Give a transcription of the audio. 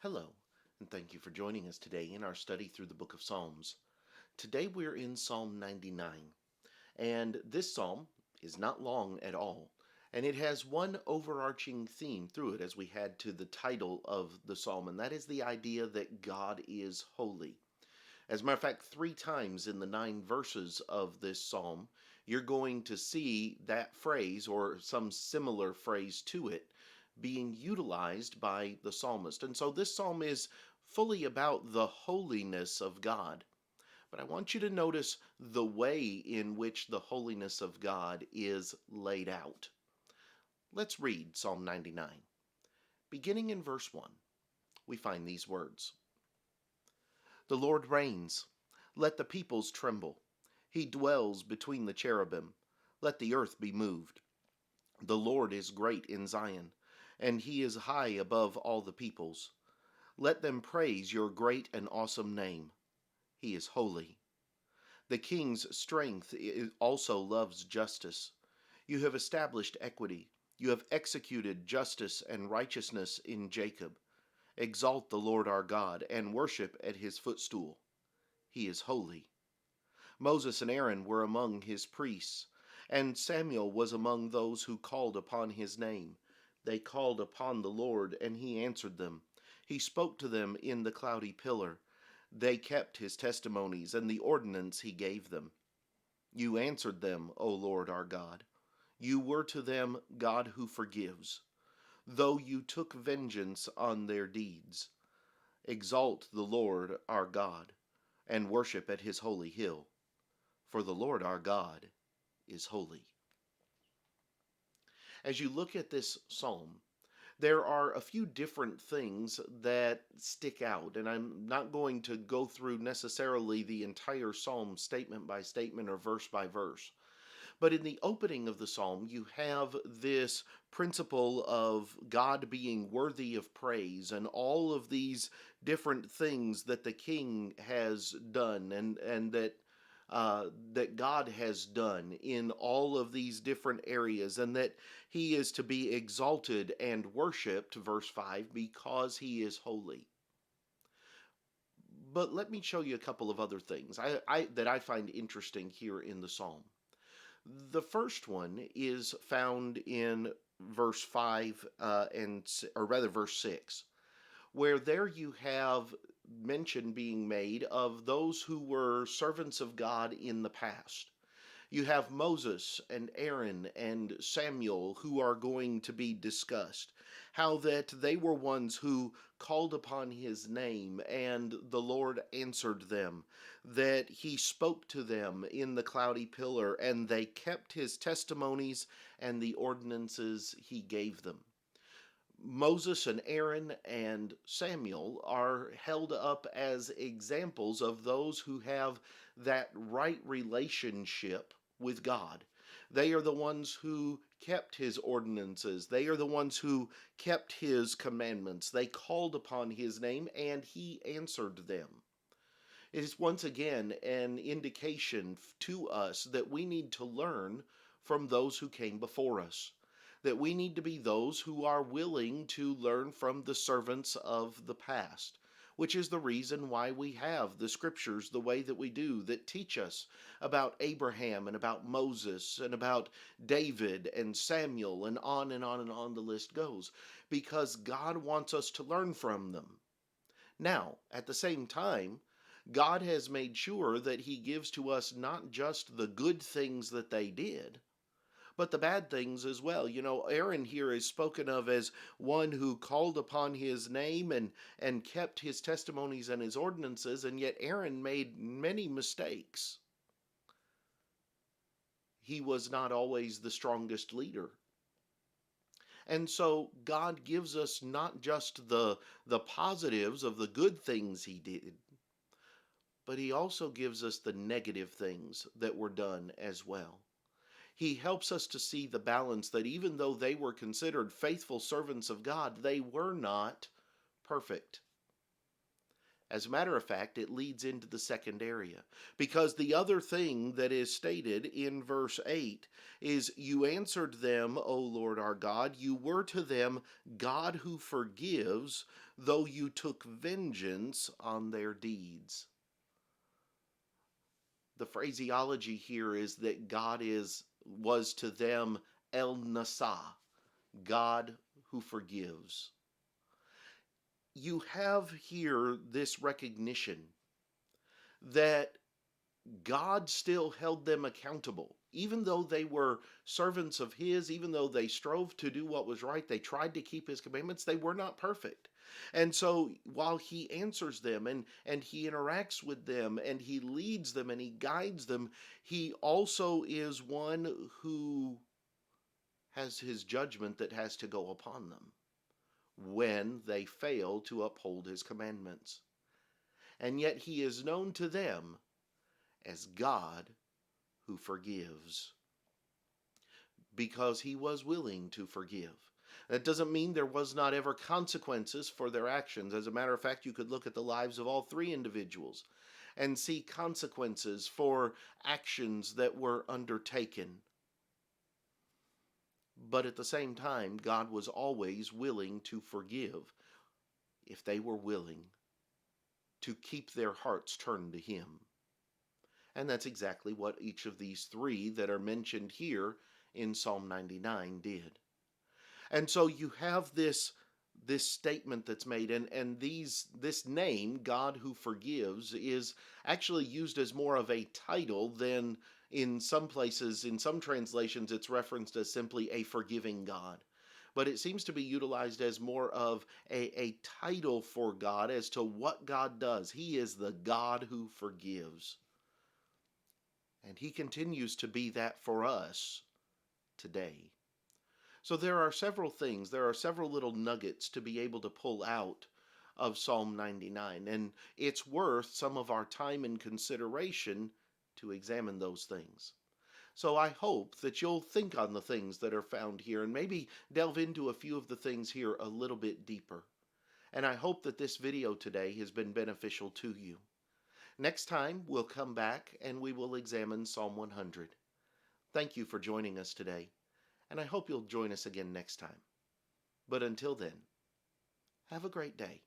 Hello, and thank you for joining us today in our study through the book of Psalms. Today we're in Psalm 99, and this psalm is not long at all, and it has one overarching theme through it as we had to the title of the psalm, and that is the idea that God is holy. As a matter of fact, three times in the 9 verses of this psalm, you're going to see that phrase or some similar phrase to it being utilized by the psalmist. And so this psalm is fully about the holiness of God. But I want you to notice the way in which the holiness of God is laid out. Let's read Psalm 99. Beginning in verse 1, we find these words: The Lord reigns. Let the peoples tremble. He dwells between the cherubim. Let the earth be moved. The Lord is great in Zion, and he is high above all the peoples. Let them praise your great and awesome name. He is holy. The king's strength also loves justice. You have established equity. You have executed justice and righteousness in Jacob. Exalt the Lord our God and worship at his footstool. He is holy. Moses and Aaron were among his priests, and Samuel was among those who called upon his name. They called upon the Lord, and he answered them. He spoke to them in the cloudy pillar. They kept his testimonies and the ordinance he gave them. You answered them, O Lord our God. You were to them God who forgives, though you took vengeance on their deeds. Exalt the Lord our God, and worship at his holy hill. For the Lord our God is holy. As you look at this psalm, there are a few different things that stick out, and I'm not going to go through necessarily the entire psalm statement by statement or verse by verse. But in the opening of the psalm, you have this principle of God being worthy of praise and all of these different things that the king has done and that God has done in all of these different areas, and that he is to be exalted and worshiped, verse 5, because he is holy. But let me show you a couple of other things that I find interesting here in the psalm. The first one is found in verse 5 or rather verse 6, where there you have mention being made of those who were servants of God in the past. You have Moses and Aaron and Samuel who are going to be discussed. How that they were ones who called upon his name and the Lord answered them. That he spoke to them in the cloudy pillar and they kept his testimonies and the ordinances he gave them. Moses and Aaron and Samuel are held up as examples of those who have that right relationship with God. They are the ones who kept his ordinances. They are the ones who kept his commandments. They called upon his name and he answered them. It is once again an indication to us that we need to learn from those who came before us, that we need to be those who are willing to learn from the servants of the past, which is the reason why we have the scriptures the way that we do, that teach us about Abraham and about Moses and about David and Samuel, and on and on and on the list goes, because God wants us to learn from them. Now, at the same time, God has made sure that he gives to us not just the good things that they did, but the bad things as well. You know, Aaron here is spoken of as one who called upon his name and kept his testimonies and his ordinances, and yet Aaron made many mistakes. He was not always the strongest leader. And so God gives us not just the positives of the good things he did, but he also gives us the negative things that were done as well. He helps us to see the balance that even though they were considered faithful servants of God, they were not perfect. As a matter of fact, it leads into the second area. Because the other thing that is stated in verse 8 is, "You answered them, O Lord our God, you were to them God who forgives, though you took vengeance on their deeds." The phraseology here is that was to them El Nasa, God who forgives. You have here this recognition that God still held them accountable. Even though they were servants of His, even though they strove to do what was right, they tried to keep His commandments, they were not perfect. And so while He answers them and He interacts with them and He leads them and He guides them, He also is one who has His judgment that has to go upon them when they fail to uphold His commandments. And yet He is known to them as God who forgives, because He was willing to forgive. That doesn't mean there was not ever consequences for their actions. As a matter of fact, you could look at the lives of all three individuals and see consequences for actions that were undertaken. But at the same time, God was always willing to forgive if they were willing to keep their hearts turned to Him. And that's exactly what each of these three that are mentioned here in Psalm 99 did. And so you have this statement that's made, and this name, God who forgives, is actually used as more of a title than in some places, in some translations, it's referenced as simply a forgiving God. But it seems to be utilized as more of a title for God as to what God does. He is the God who forgives. And He continues to be that for us today. So there are several things, there are several little nuggets to be able to pull out of Psalm 99, and it's worth some of our time and consideration to examine those things. So I hope that you'll think on the things that are found here and maybe delve into a few of the things here a little bit deeper. And I hope that this video today has been beneficial to you. Next time, we'll come back and we will examine Psalm 100. Thank you for joining us today, and I hope you'll join us again next time. But until then, have a great day.